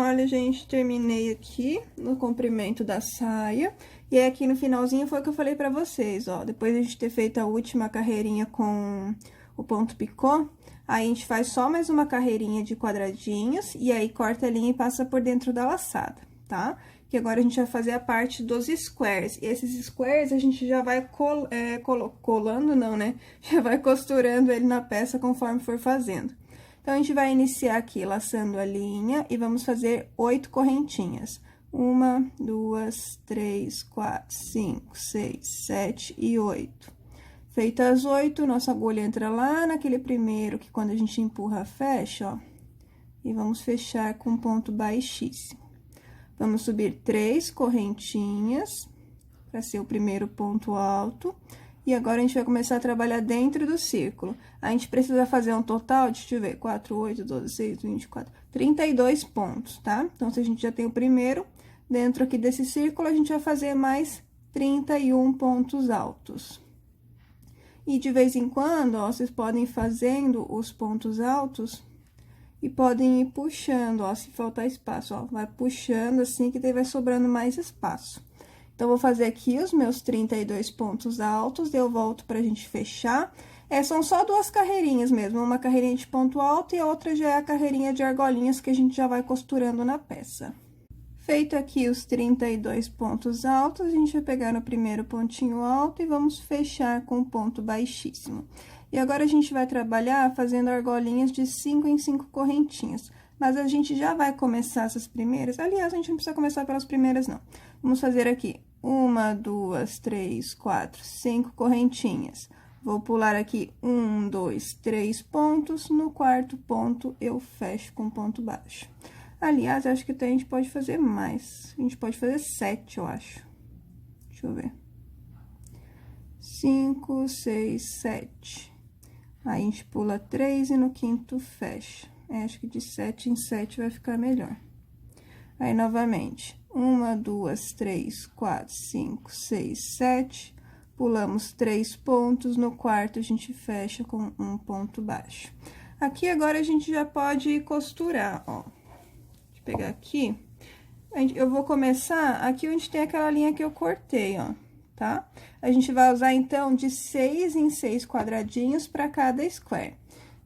Olha, gente, terminei aqui no comprimento da saia. E aí, aqui no finalzinho foi o que eu falei pra vocês, ó. Depois de a gente ter feito a última carreirinha com o ponto picô, aí a gente faz só mais uma carreirinha de quadradinhos e aí corta a linha e passa por dentro da laçada, tá? Que agora a gente vai fazer a parte dos squares. E esses squares a gente já vai colando, não, né? Já vai costurando ele na peça conforme for fazendo. Então, a gente vai iniciar aqui laçando a linha e vamos fazer 8 correntinhas. 1, 2, 3, 4, 5, 6, 7 e 8. Feitas as 8, nossa agulha entra lá naquele primeiro que quando a gente empurra, fecha, ó. E vamos fechar com ponto baixíssimo. Vamos subir 3 correntinhas para ser o primeiro ponto alto. E agora, a gente vai começar a trabalhar dentro do círculo. A gente precisa fazer um total, deixa eu ver, 4, 8, 12, 6, 24, 32 pontos, tá? Então, se a gente já tem o primeiro, dentro aqui desse círculo, a gente vai fazer mais 31 pontos altos. E de vez em quando, ó, vocês podem ir fazendo os pontos altos e podem ir puxando, ó, se faltar espaço, ó, vai puxando assim que daí vai sobrando mais espaço. Então, vou fazer aqui os meus 32 pontos altos, daí eu volto pra gente fechar. São só 2 carreirinhas mesmo, uma carreirinha de ponto alto e a outra já é a carreirinha de argolinhas que a gente já vai costurando na peça. Feito aqui os 32 pontos altos, a gente vai pegar no primeiro pontinho alto e vamos fechar com o ponto baixíssimo. E agora, a gente vai trabalhar fazendo argolinhas de 5 em 5 correntinhas. Mas a gente já vai começar essas primeiras, aliás, a gente não precisa começar pelas primeiras, não. Vamos fazer aqui 1, 2, 3, 4, 5 correntinhas. Vou pular aqui 1, 2, 3 pontos, no quarto ponto eu fecho com ponto baixo. Aliás, acho que até a gente pode fazer mais, a gente pode fazer 7, eu acho. Deixa eu ver. 5, 6, 7. Aí, a gente pula 3 e no quinto fecha. Acho que de 7 em 7 vai ficar melhor. Aí, novamente, 1, 2, 3, 4, 5, 6, 7. Pulamos 3 pontos, no quarto a gente fecha com um ponto baixo. Aqui, agora, a gente já pode costurar, ó. Deixa eu pegar aqui. Eu vou começar aqui onde tem aquela linha que eu cortei, ó, tá? A gente vai usar, então, de 6 em 6 quadradinhos para cada square.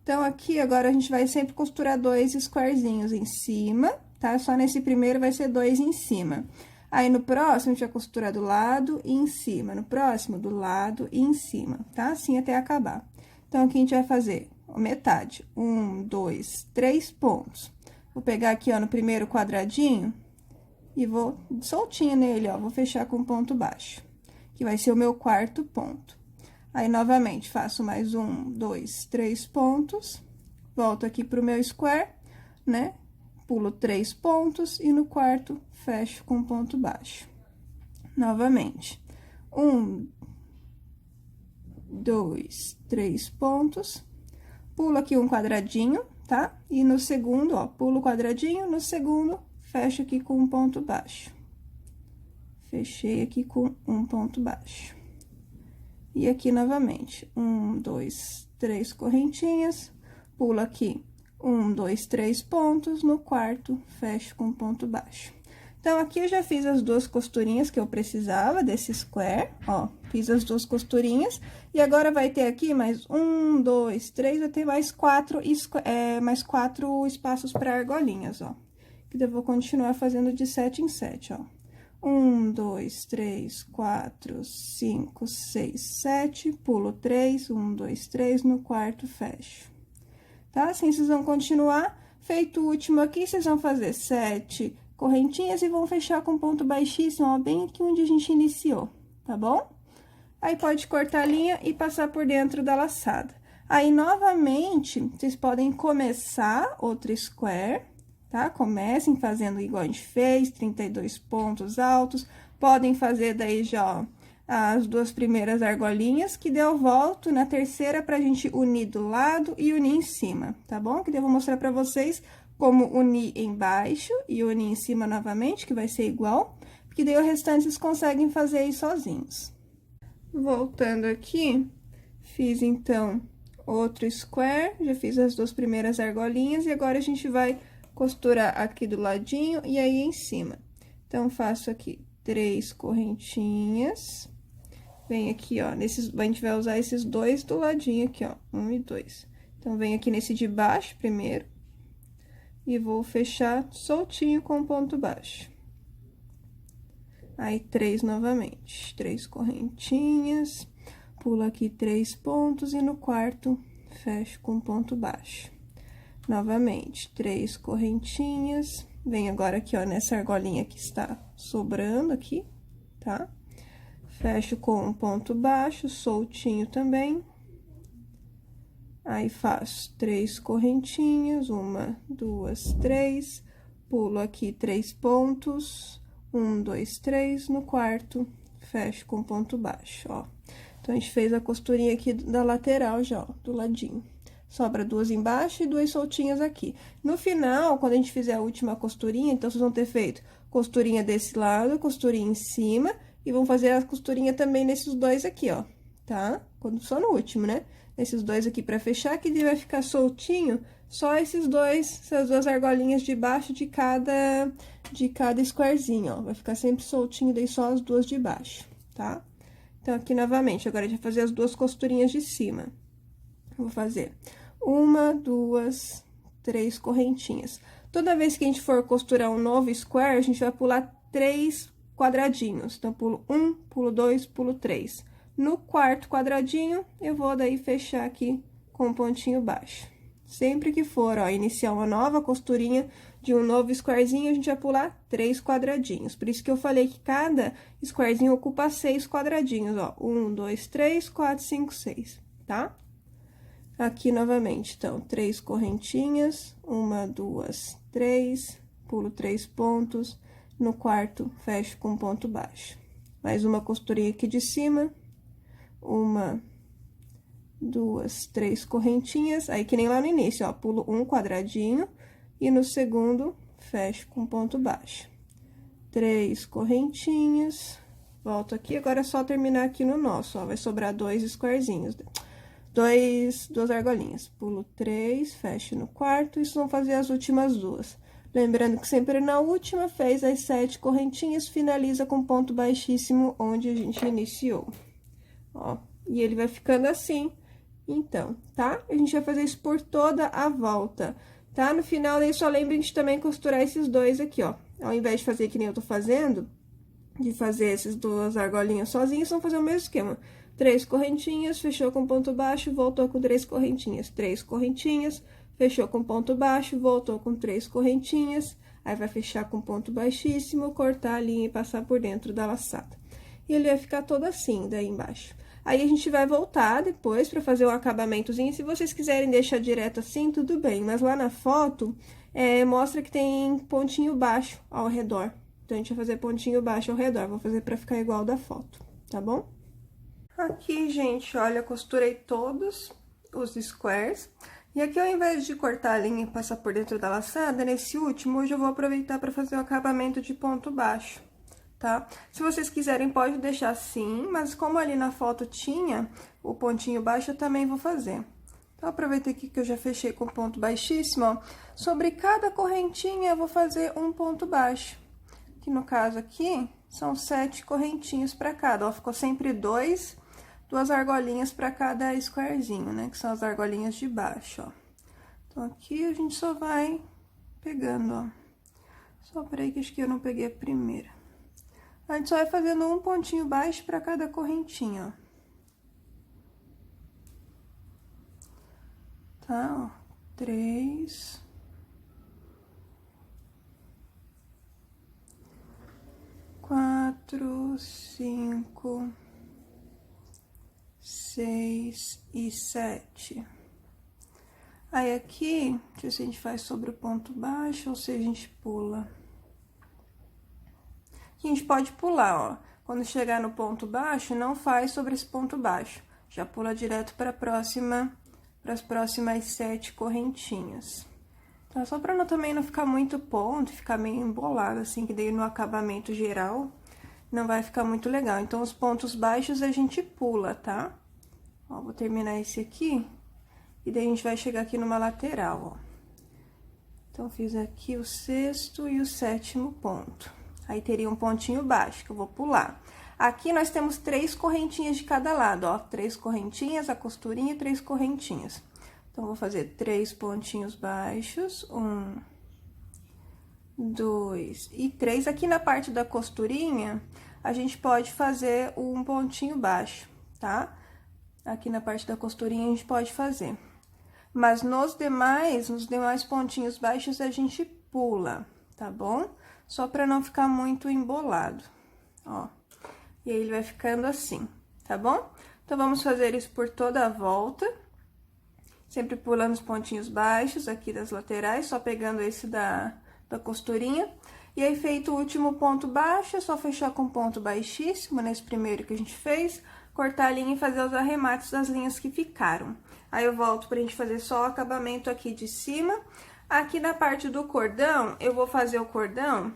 Então, aqui, agora, a gente vai sempre costurar 2 squarezinhos em cima, tá? Só nesse primeiro vai ser 2 em cima. Aí, no próximo, a gente vai costurar do lado e em cima. No próximo, do lado e em cima, tá? Assim até acabar. Então, aqui a gente vai fazer a metade. 1, 2, 3 pontos. Vou pegar aqui, ó, no primeiro quadradinho e vou soltinho nele, ó, vou fechar com ponto baixo, que vai ser o meu quarto ponto. Aí, novamente, faço mais 1, 2, 3 pontos, volto aqui pro meu square, né? Pulo 3 pontos e no quarto fecho com ponto baixo. Novamente, 1, 2, 3 pontos, pulo aqui um quadradinho, tá? E no segundo, ó, pulo o quadradinho, no segundo, fecho aqui com um ponto baixo. Fechei aqui com um ponto baixo. E aqui, novamente, 1, 2, 3 correntinhas, pulo aqui 1, 2, 3 pontos, no quarto, fecho com ponto baixo. Então, aqui eu já fiz as 2 costurinhas que eu precisava desse square, ó, fiz as 2 costurinhas, e agora vai ter aqui mais 1, 2, 3, vai ter mais 4 espaços para argolinhas, ó. Que eu vou continuar fazendo de 7 em 7, ó. 1, 2, 3, 4, 5, 6, 7, pulo 3, 1, 2, 3, no quarto, fecho. Tá? Assim, vocês vão continuar. Feito o último aqui, vocês vão fazer 7 correntinhas e vão fechar com ponto baixíssimo, ó, bem aqui onde a gente iniciou, tá bom? Aí, pode cortar a linha e passar por dentro da laçada. Aí, novamente, vocês podem começar outro square, tá? Comecem fazendo igual a gente fez, 32 pontos altos. Podem fazer daí já, ó, as 2 primeiras argolinhas, que daí eu volto na terceira pra gente unir do lado e unir em cima, tá bom? Que daí eu vou mostrar pra vocês como unir embaixo e unir em cima novamente, que vai ser igual, porque daí o restante vocês conseguem fazer aí sozinhos. Voltando aqui, fiz, então, outro square, já fiz as 2 primeiras argolinhas, e agora a gente vai costurar aqui do ladinho e aí em cima. Então, faço aqui 3 correntinhas. Vem aqui, ó, nesses, a gente vai usar esses dois do ladinho aqui, ó, 1 e 2. Então, vem aqui nesse de baixo primeiro. E vou fechar soltinho com o ponto baixo. Aí, 3 novamente. 3 correntinhas, pulo aqui 3 pontos e no quarto, fecho com ponto baixo. Novamente, 3 correntinhas. Vem agora aqui, ó, nessa argolinha que está sobrando aqui, tá? Fecho com um ponto baixo, soltinho também. Aí, faço 3 correntinhas, 1, 2, 3. Pulo aqui 3 pontos, 1, 2, 3. No quarto, fecho com ponto baixo, ó. Então, a gente fez a costurinha aqui da lateral já, ó, do ladinho. Sobra 2 embaixo e 2 soltinhas aqui. No final, quando a gente fizer a última costurinha, então, vocês vão ter feito costurinha desse lado, costurinha em cima, e vão fazer a costurinha também nesses dois aqui, ó, tá? Só no último, né? Esses dois aqui pra fechar, que vai ficar soltinho, só essas duas argolinhas de baixo de cada squarezinho, ó. Vai ficar sempre soltinho, daí só as duas de baixo, tá? Então, aqui novamente, agora a gente vai fazer as duas costurinhas de cima. Vou fazer 1, 2, 3 correntinhas. Toda vez que a gente for costurar um novo square, a gente vai pular 3 quadradinhos. Então, pulo 1, pulo 2, pulo 3. No quarto quadradinho, eu vou daí fechar aqui com um pontinho baixo. Sempre que for, ó, iniciar uma nova costurinha de um novo squarezinho, a gente vai pular 3 quadradinhos. Por isso que eu falei que cada squarezinho ocupa 6 quadradinhos, ó. 1, 2, 3, 4, 5, 6, tá? Aqui, novamente, então, 3 correntinhas, 1, 2, 3, pulo 3 pontos, no quarto, fecho com ponto baixo. Mais uma costurinha aqui de cima, 1, 2, 3 correntinhas, aí que nem lá no início, ó, pulo um quadradinho, e no segundo, fecho com ponto baixo. 3 correntinhas, volto aqui, agora é só terminar aqui no nosso, ó, vai sobrar 2 squarezinhos, duas argolinhas. Pulo 3, fecho no quarto, isso vão fazer as últimas duas. Lembrando que sempre na última, fez as 7 correntinhas, finaliza com ponto baixíssimo onde a gente iniciou. Ó, e ele vai ficando assim, então, tá? A gente vai fazer isso por toda a volta, tá? No final, daí só lembrem de também costurar esses dois aqui, ó. Ao invés de fazer que nem eu tô fazendo, de fazer essas duas argolinhas sozinhas, vão fazer o mesmo esquema. 3 correntinhas, fechou com ponto baixo, voltou com 3 correntinhas. 3 correntinhas, fechou com ponto baixo, voltou com 3 correntinhas. Aí, vai fechar com ponto baixíssimo, cortar a linha e passar por dentro da laçada. E ele vai ficar todo assim, daí embaixo. Aí, a gente vai voltar depois pra fazer o acabamentozinho. Se vocês quiserem deixar direto assim, tudo bem. Mas lá na foto, mostra que tem pontinho baixo ao redor. Então, a gente vai fazer pontinho baixo ao redor. Vou fazer pra ficar igual da foto, tá bom? Aqui, gente, olha, eu costurei todos os squares. E aqui, ao invés de cortar a linha e passar por dentro da laçada, nesse último, hoje eu vou aproveitar para fazer o acabamento de ponto baixo, tá? Se vocês quiserem, pode deixar assim, mas como ali na foto tinha o pontinho baixo, eu também vou fazer. Então, aproveitei aqui que eu já fechei com ponto baixíssimo, ó. Sobre cada correntinha, eu vou fazer um ponto baixo. Que no caso aqui, são 7 correntinhas para cada, ó. Ficou sempre duas argolinhas para cada squarezinho, né? Que são as argolinhas de baixo, ó. Então, aqui a gente só vai pegando, ó. Só peraí que acho que eu não peguei a primeira. A gente só vai fazendo um pontinho baixo para cada correntinha, ó. Tá, ó. 3... 4, 5, 6 e 7. Aí, aqui, deixa eu ver se a gente faz sobre o ponto baixo ou se a gente pula. Aqui a gente pode pular, ó. Quando chegar no ponto baixo, não faz sobre esse ponto baixo. Já pula direto para as próximas 7 correntinhas. Então, só pra também não ficar muito ponto, ficar meio embolado, assim, que daí no acabamento geral não vai ficar muito legal. Então, os pontos baixos a gente pula, tá? Ó, vou terminar esse aqui, e daí a gente vai chegar aqui numa lateral, ó. Então, fiz aqui o 6º e o 7º ponto. Aí, teria um pontinho baixo, que eu vou pular. Aqui, nós temos 3 correntinhas de cada lado, ó. 3 correntinhas, a costurinha e 3 correntinhas. Então, vou fazer 3 pontinhos baixos. 1, 2 e 3. Aqui na parte da costurinha, a gente pode fazer um pontinho baixo, tá? Aqui na parte da costurinha, a gente pode fazer. Mas nos demais pontinhos baixos, a gente pula, tá bom? Só pra não ficar muito embolado, ó. E aí, ele vai ficando assim, tá bom? Então, vamos fazer isso por toda a volta. Sempre pulando os pontinhos baixos aqui das laterais, só pegando esse da costurinha. E aí, feito o último ponto baixo, é só fechar com ponto baixíssimo, nesse primeiro que a gente fez, cortar a linha e fazer os arremates das linhas que ficaram. Aí, eu volto pra gente fazer só o acabamento aqui de cima. Aqui na parte do cordão, eu vou fazer o cordão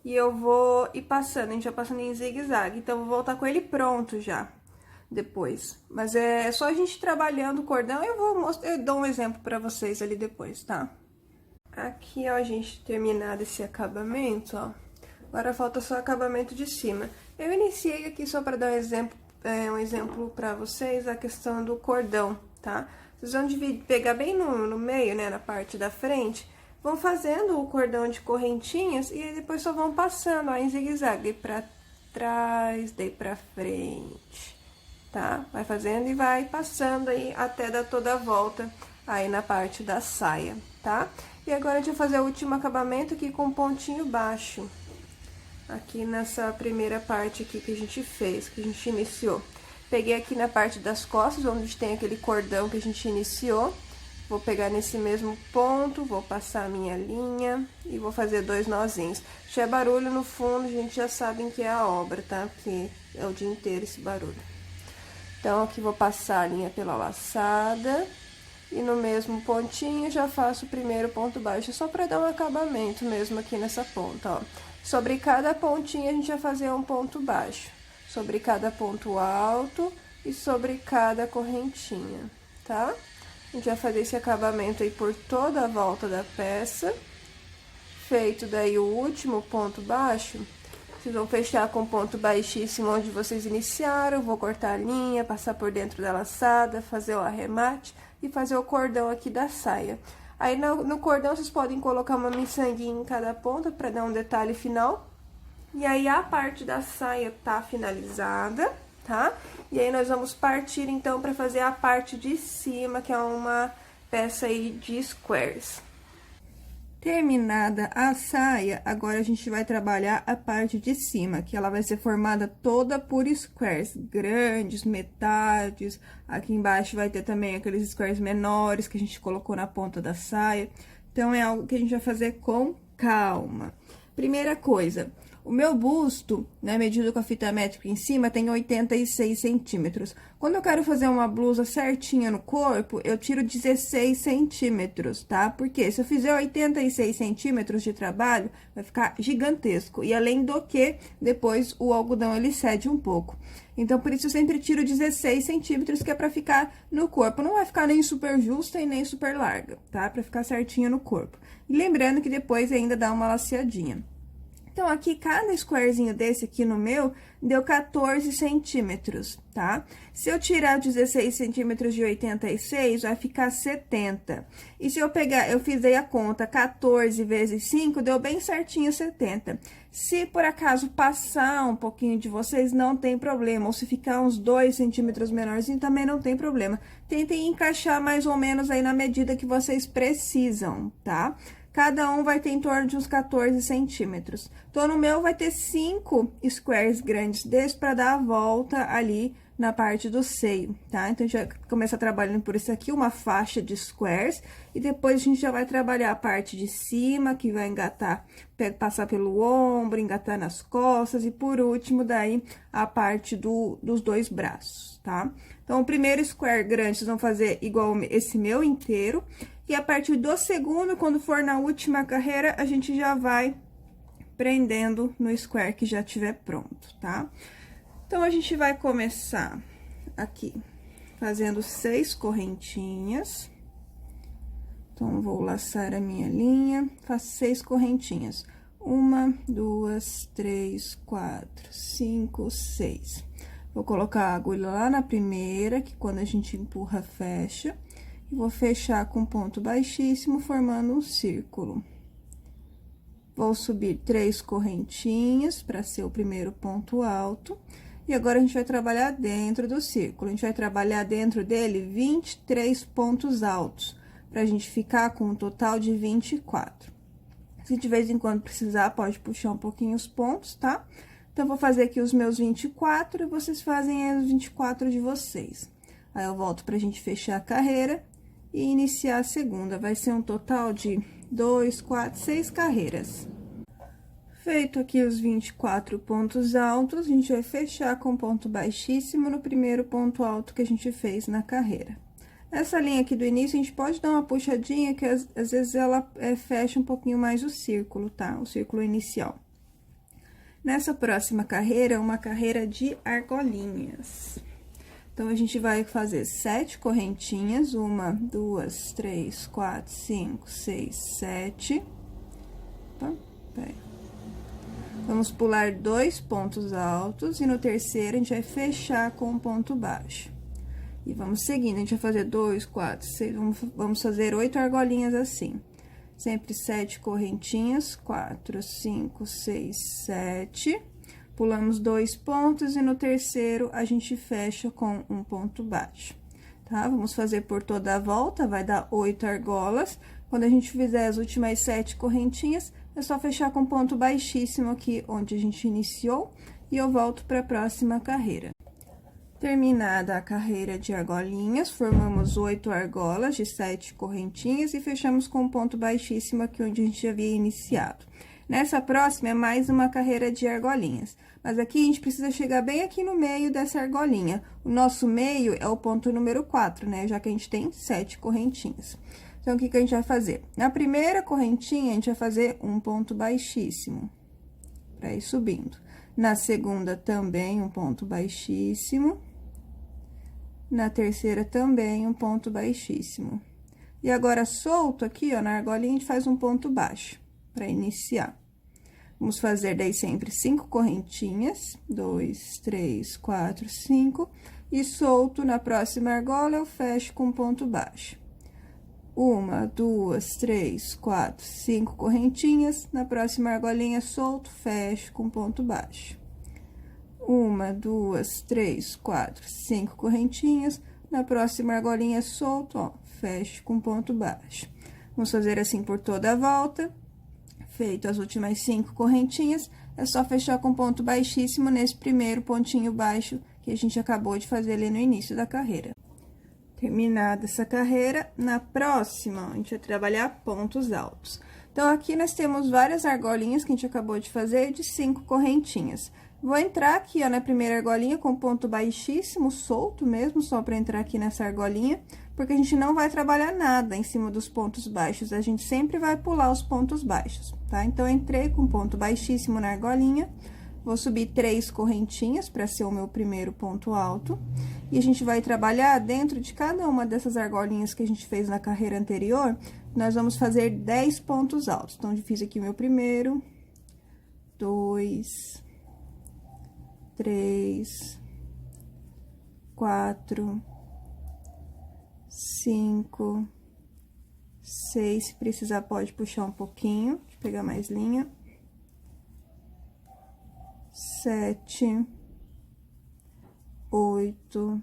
e eu vou ir passando, a gente vai passando em zigue-zague. Então, eu vou voltar com ele pronto já, depois. Mas é só a gente trabalhando o cordão, eu dou um exemplo pra vocês ali depois, tá? Aqui, ó, a gente terminado esse acabamento, ó. Agora, falta só o acabamento de cima. Eu iniciei aqui só pra dar um exemplo pra vocês, a questão do cordão, tá? Vocês vão pegar bem no meio, né, na parte da frente, vão fazendo o cordão de correntinhas e aí depois só vão passando, ó, em zigue-zague, daí pra trás, daí pra frente, tá? Vai fazendo e vai passando aí até dar toda a volta aí na parte da saia, tá? E agora, a gente vai fazer o último acabamento aqui com pontinho baixo. Aqui nessa primeira parte aqui que a gente fez, que a gente iniciou. Peguei aqui na parte das costas, onde tem aquele cordão que a gente iniciou. Vou pegar nesse mesmo ponto, vou passar a minha linha e vou fazer 2 nozinhos. Se tiver barulho no fundo, a gente já sabe que é a obra, tá? Porque é o dia inteiro esse barulho. Então, aqui vou passar a linha pela laçada. E no mesmo pontinho, já faço o primeiro ponto baixo, só pra dar um acabamento mesmo aqui nessa ponta, ó. Sobre cada pontinho, a gente vai fazer um ponto baixo. Sobre cada ponto alto e sobre cada correntinha, tá? A gente vai fazer esse acabamento aí por toda a volta da peça. Feito daí o último ponto baixo, vocês vão fechar com ponto baixíssimo onde vocês iniciaram. Vou cortar a linha, passar por dentro da laçada, fazer o arremate e fazer o cordão aqui da saia. Aí, no cordão, vocês podem colocar uma miçanguinha em cada ponta para dar um detalhe final. E aí, a parte da saia tá finalizada, tá? E aí, nós vamos partir, então, para fazer a parte de cima, que é uma peça aí de squares. Terminada a saia, agora a gente vai trabalhar a parte de cima, que ela vai ser formada toda por squares grandes, metades. Aqui embaixo vai ter também aqueles squares menores que a gente colocou na ponta da saia. Então, é algo que a gente vai fazer com calma. Primeira coisa, o meu busto, né, medido com a fita métrica em cima, tem 86 centímetros. Quando eu quero fazer uma blusa certinha no corpo, eu tiro 16 centímetros, tá? Porque se eu fizer 86 centímetros de trabalho, vai ficar gigantesco. E além do que, depois o algodão, ele cede um pouco. Então, por isso, eu sempre tiro 16 centímetros, que é pra ficar no corpo. Não vai ficar nem super justa e nem super larga, tá? Pra ficar certinho no corpo. E lembrando que depois ainda dá uma laceadinha. Então, aqui, cada squarezinho desse aqui no meu, deu 14 centímetros, tá? Se eu tirar 16 centímetros de 86, vai ficar 70. E se eu pegar, eu fiz aí a conta, 14 vezes 5, deu bem certinho 70. Se por acaso passar um pouquinho de vocês, não tem problema. Ou se ficar uns 2 centímetros menorzinho, também não tem problema. Tentem encaixar mais ou menos aí na medida que vocês precisam, tá? Cada um vai ter em torno de uns 14 centímetros. Então, no meu vai ter 5 squares grandes desses para dar a volta ali na parte do seio, tá? Então, a gente vai começar trabalhando por isso aqui, uma faixa de squares. E depois, a gente já vai trabalhar a parte de cima, que vai engatar, passar pelo ombro, engatar nas costas. E, por último, daí, a parte dos 2 braços, tá? Então, o primeiro square grande, vocês vão fazer igual esse meu inteiro. E a partir do segundo, quando for na última carreira, a gente já vai prendendo no square que já tiver pronto, tá? Então, a gente vai começar aqui, fazendo 6 correntinhas. Então, vou laçar a minha linha, faço 6 correntinhas. 1, 2, 3, 4, 5, 6. Vou colocar a agulha lá na primeira, que quando a gente empurra, fecha. E vou fechar com ponto baixíssimo, formando um círculo. Vou subir 3 correntinhas para ser o primeiro ponto alto. E agora, a gente vai trabalhar dentro do círculo. A gente vai trabalhar dentro dele 23 pontos altos, pra gente ficar com um total de 24. Se de vez em quando precisar, pode puxar um pouquinho os pontos, tá? Então, vou fazer aqui os meus 24 e vocês fazem aí os 24 de vocês. Aí, eu volto pra gente fechar a carreira e iniciar a segunda. Vai ser um total de 2, 4, 6 carreiras. Feito aqui os 24 pontos altos, a gente vai fechar com ponto baixíssimo no primeiro ponto alto que a gente fez na carreira. Essa linha aqui do início, a gente pode dar uma puxadinha, que às vezes ela fecha um pouquinho mais o círculo, tá? O círculo inicial. Nessa próxima carreira, é uma carreira de argolinhas. Então, a gente vai fazer 7 correntinhas, 1, 2, 3, 4, 5, 6, 7. Tá? Peraí. Vamos pular 2 pontos altos e no terceiro, a gente vai fechar com um ponto baixo. E vamos seguindo, a gente vai fazer 2, 4, 6, vamos fazer 8 argolinhas assim. Sempre 7 correntinhas, 4, 5, 6, 7. Pulamos 2 pontos e no terceiro, a gente fecha com um ponto baixo, tá? Vamos fazer por toda a volta, vai dar 8 argolas. Quando a gente fizer as últimas 7 correntinhas, é só fechar com ponto baixíssimo aqui, onde a gente iniciou, e eu volto para a próxima carreira. Terminada a carreira de argolinhas, formamos 8 argolas de 7 correntinhas e fechamos com ponto baixíssimo aqui onde a gente havia iniciado. Nessa próxima, é mais uma carreira de argolinhas, mas aqui a gente precisa chegar bem aqui no meio dessa argolinha. O nosso meio é o ponto número 4, né? Já que a gente tem 7 correntinhas. Então, o que que a gente vai fazer? Na primeira correntinha, a gente vai fazer um ponto baixíssimo, pra ir subindo. Na segunda, também um ponto baixíssimo. Na terceira, também um ponto baixíssimo. E agora, solto aqui, ó, na argolinha, a gente faz um ponto baixo, pra iniciar. Vamos fazer daí sempre 5 correntinhas, 2, 3, 4, 5. E solto, na próxima argola, eu fecho com um ponto baixo. 1, 2, 3, 4, 5 correntinhas. Na próxima argolinha, solto, fecho com ponto baixo. 1, 2, 3, 4, 5 correntinhas. Na próxima argolinha, solto, ó, fecho com ponto baixo. Vamos fazer assim por toda a volta. Feito as últimas 5 correntinhas, é só fechar com ponto baixíssimo nesse primeiro pontinho baixo que a gente acabou de fazer ali no início da carreira. Terminada essa carreira, na próxima, a gente vai trabalhar pontos altos. Então, aqui nós temos várias argolinhas que a gente acabou de fazer de 5 correntinhas. Vou entrar aqui, ó, na primeira argolinha com ponto baixíssimo, solto mesmo, só pra entrar aqui nessa argolinha, porque a gente não vai trabalhar nada em cima dos pontos baixos, a gente sempre vai pular os pontos baixos, tá? Então, entrei com ponto baixíssimo na argolinha. Vou subir 3 correntinhas para ser o meu primeiro ponto alto. E a gente vai trabalhar dentro de cada uma dessas argolinhas que a gente fez na carreira anterior, nós vamos fazer 10 pontos altos. Então, eu fiz aqui o meu primeiro, 2, 3, 4, 5, 6. Se precisar, pode puxar um pouquinho, deixa eu pegar mais linha. 7, 8,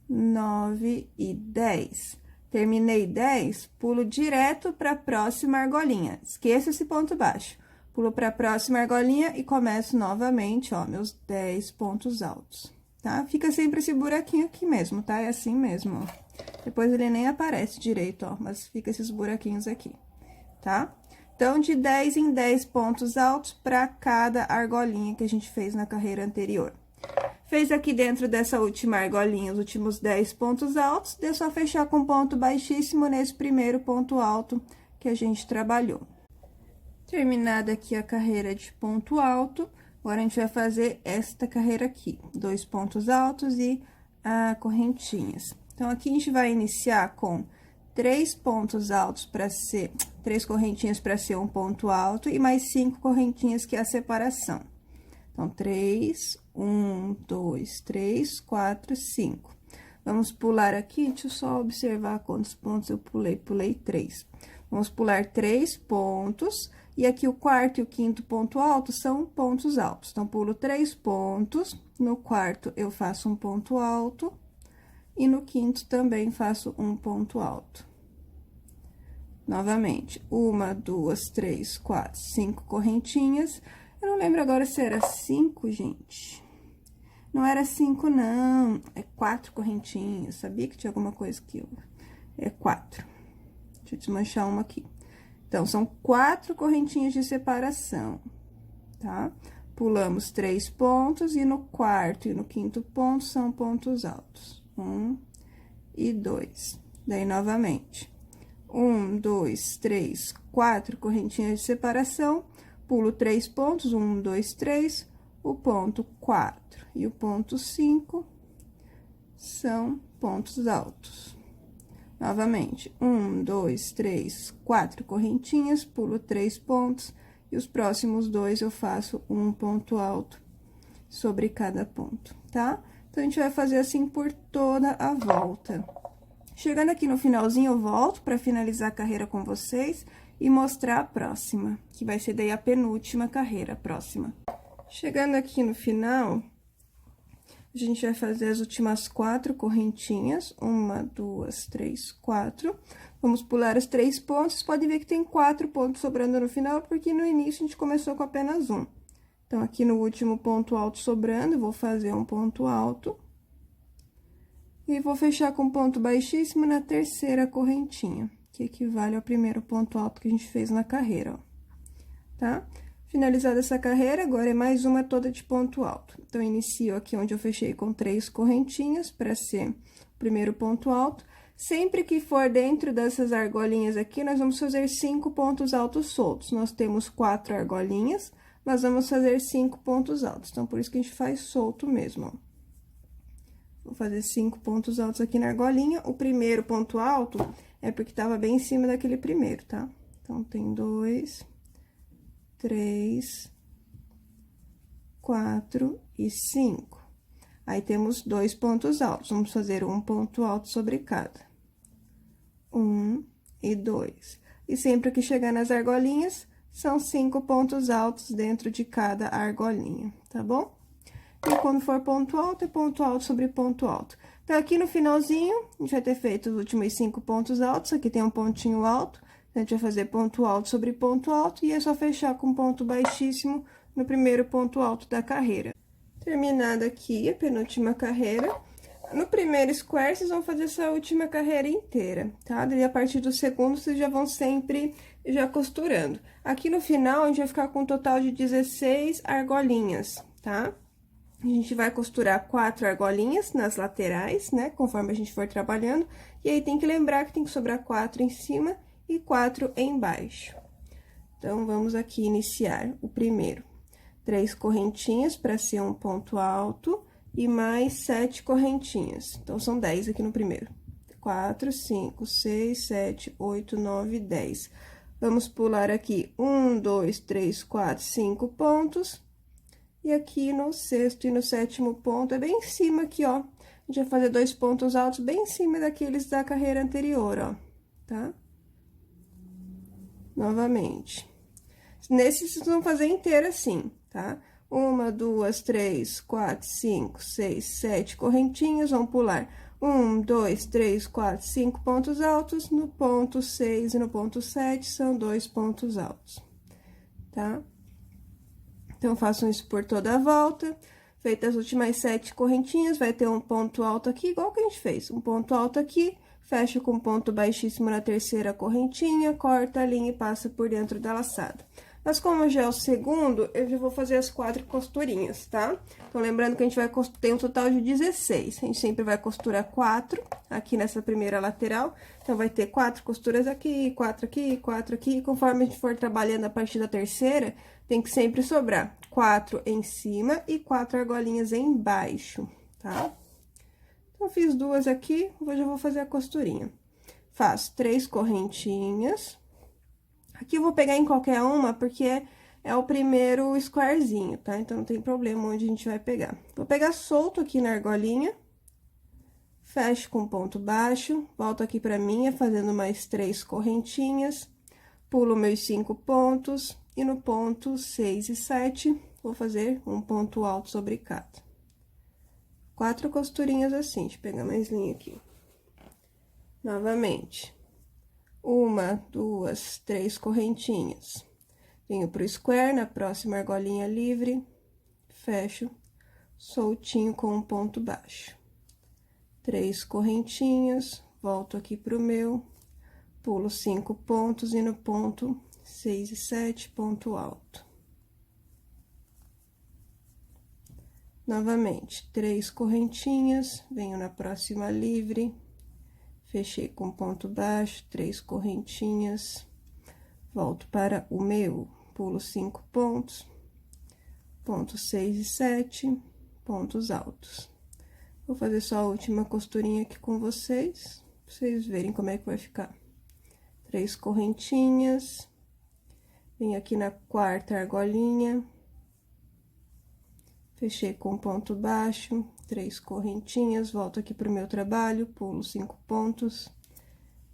9 e 10. Terminei 10, pulo direto para a próxima argolinha. Esqueça esse ponto baixo. Pulo para a próxima argolinha e começo novamente, ó, meus 10 pontos altos, tá? Fica sempre esse buraquinho aqui mesmo, tá? É assim mesmo, ó. Depois ele nem aparece direito, ó, mas fica esses buraquinhos aqui, tá? Então, de 10 em 10 pontos altos para cada argolinha que a gente fez na carreira anterior. Fez aqui dentro dessa última argolinha os últimos 10 pontos altos, é só fechar com ponto baixíssimo nesse primeiro ponto alto que a gente trabalhou. Terminada aqui a carreira de ponto alto, agora a gente vai fazer esta carreira aqui, 2 pontos altos e correntinhas. Então, aqui a gente vai iniciar com 3 pontos altos para ser, 3 correntinhas para ser um ponto alto e mais 5 correntinhas que é a separação. Então, 3, 1, 2, 3, 4, 5. Vamos pular aqui, deixa eu só observar quantos pontos eu pulei. Pulei 3. Vamos pular 3 pontos, e aqui o quarto e o quinto ponto alto são pontos altos. Então, pulo 3 pontos, no quarto eu faço um ponto alto, e no quinto também faço um ponto alto. Novamente, 1, 2, 3, 4, 5 correntinhas. Eu não lembro agora se era 5, gente. Não era 5, não. É 4 correntinhas. Sabia que tinha alguma coisa aqui? É 4. Deixa eu desmanchar uma aqui. Então, são 4 correntinhas de separação, tá? Pulamos 3 pontos e no quarto e no quinto ponto são pontos altos. 1 e 2. Daí, novamente. 1, 2, 3, 4 correntinhas de separação. Pulo 3 pontos, 1, 2, 3, o ponto 4 e o ponto 5 são pontos altos. Novamente, 1, 2, 3, 4 correntinhas, pulo 3 pontos, e os próximos 2 eu faço um ponto alto sobre cada ponto, tá? Então, a gente vai fazer assim por toda a volta. Chegando aqui no finalzinho, eu volto para finalizar a carreira com vocês e mostrar a próxima, que vai ser daí a penúltima carreira, a próxima. Chegando aqui no final, a gente vai fazer as últimas 4 correntinhas, 1, 2, 3, 4. Vamos pular os 3 pontos, vocês podem ver que tem 4 pontos sobrando no final, porque no início a gente começou com apenas 1. Então, aqui no último ponto alto sobrando, eu vou fazer um ponto alto. E vou fechar com ponto baixíssimo na terceira correntinha, que equivale ao primeiro ponto alto que a gente fez na carreira, ó. Tá? Finalizada essa carreira, agora é mais uma toda de ponto alto. Então, inicio aqui onde eu fechei com 3 correntinhas, para ser o primeiro ponto alto. Sempre que for dentro dessas argolinhas aqui, nós vamos fazer 5 pontos altos soltos. Nós temos 4 argolinhas, nós vamos fazer 5 pontos altos. Então, por isso que a gente faz solto mesmo, ó. Vou fazer 5 pontos altos aqui na argolinha. O primeiro ponto alto é porque tava bem em cima daquele primeiro, tá? Então, tem 2, 3, 4 e 5. Aí, temos 2 pontos altos. Vamos fazer um ponto alto sobre cada. 1 e 2. E sempre que chegar nas argolinhas, são 5 pontos altos dentro de cada argolinha, tá bom? E quando for ponto alto, é ponto alto sobre ponto alto. Então, aqui no finalzinho, a gente vai ter feito os últimos 5 pontos altos. Aqui tem um pontinho alto. A gente vai fazer ponto alto sobre ponto alto. E é só fechar com ponto baixíssimo no primeiro ponto alto da carreira. Terminada aqui a penúltima carreira. No primeiro square, vocês vão fazer essa última carreira inteira, tá? Daí, a partir do segundo, vocês já vão sempre já costurando. Aqui no final, a gente vai ficar com um total de 16 argolinhas, tá? A gente vai costurar 4 argolinhas nas laterais, né? Conforme a gente for trabalhando. E aí, tem que lembrar que tem que sobrar 4 em cima e 4 embaixo. Então, vamos aqui iniciar o primeiro. 3 correntinhas para ser um ponto alto e mais 7 correntinhas. Então, são 10 aqui no primeiro. 4, 5, 6, 7, 8, 9, 10. Vamos pular aqui 1, 2, 3, 4, 5 pontos. E aqui no sexto e no sétimo ponto, é bem em cima aqui, ó. A gente vai fazer 2 pontos altos bem em cima daqueles da carreira anterior, ó, tá? Novamente. Nesse, vocês vão fazer inteiro assim, tá? 1, 2, 3, 4, 5, 6, 7 correntinhas, vão pular 1, 2, 3, 4, 5 pontos altos, no ponto 6 e no ponto 7 são 2 pontos altos, tá? Então, façam isso por toda a volta. Feitas as últimas 7 correntinhas, vai ter um ponto alto aqui, igual que a gente fez. Um ponto alto aqui, fecha com ponto baixíssimo na terceira correntinha, corta a linha e passa por dentro da laçada. Mas, como já é o segundo, eu já vou fazer as 4 costurinhas, tá? Então, lembrando que a gente vai ter um total de 16. A gente sempre vai costurar 4 aqui nessa primeira lateral. Então, vai ter 4 costuras aqui, 4 aqui, 4 aqui. E conforme a gente for trabalhando a partir da terceira, tem que sempre sobrar 4 em cima e 4 argolinhas embaixo, tá? Então, fiz 2 aqui, hoje eu vou fazer a costurinha. faço 3 correntinhas. Aqui eu vou pegar em qualquer uma, porque é o primeiro squarezinho, tá? Então, não tem problema onde a gente vai pegar. Vou pegar solto aqui na argolinha, fecho com ponto baixo, volto aqui pra minha, fazendo mais 3 correntinhas, pulo meus 5 pontos, e no ponto 6 e 7, vou fazer um ponto alto sobre cada. 4 costurinhas assim, deixa eu pegar mais linha aqui. Novamente, 1, 2, 3 correntinhas. Venho pro square, na próxima argolinha livre, fecho soltinho com um ponto baixo. 3 correntinhas, volto aqui pro meu, pulo 5 pontos e no ponto 6 e 7, ponto alto. Novamente, 3 correntinhas, venho na próxima livre, fechei com ponto baixo, 3 correntinhas, volto para o meu, pulo 5 pontos, ponto 6 e 7, pontos altos. Vou fazer só a última costurinha aqui com vocês, pra vocês verem como é que vai ficar. 3 correntinhas, venho aqui na quarta argolinha, fechei com ponto baixo, 3 correntinhas, volto aqui pro meu trabalho, pulo 5 pontos,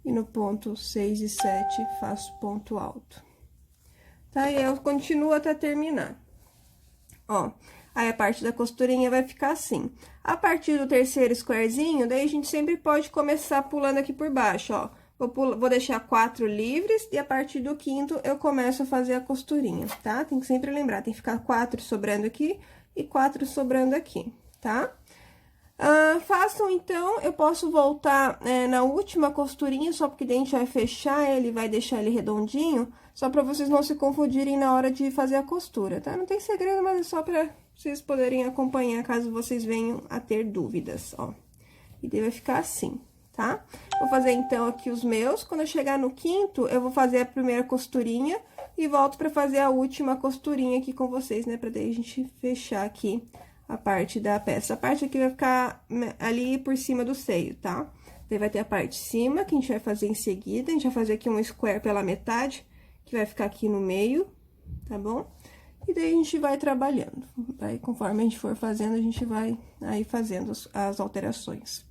e no ponto 6 e 7, faço ponto alto. Tá? E eu continuo até terminar. Ó, aí a parte da costurinha vai ficar assim. A partir do terceiro squarezinho, daí a gente sempre pode começar pulando aqui por baixo, ó. Vou deixar 4 livres e a partir do quinto eu começo a fazer a costurinha, tá? Tem que sempre lembrar, tem que ficar 4 sobrando aqui e 4 sobrando aqui, tá? Façam, então, eu posso voltar na última costurinha, só porque daí a gente vai fechar ele, vai deixar ele redondinho, só pra vocês não se confundirem na hora de fazer a costura, tá? Não tem segredo, mas é só pra vocês poderem acompanhar, caso vocês venham a ter dúvidas, ó. E daí vai ficar assim, tá? Vou fazer, então, aqui os meus, quando eu chegar no quinto, eu vou fazer a primeira costurinha e volto pra fazer a última costurinha aqui com vocês, né? Pra daí a gente fechar aqui a parte da peça. A parte aqui vai ficar ali por cima do seio, tá? Daí vai ter a parte de cima, que a gente vai fazer em seguida. A gente vai fazer aqui um square pela metade, que vai ficar aqui no meio, tá bom? E daí a gente vai trabalhando. Aí, conforme a gente for fazendo, a gente vai aí fazendo as alterações.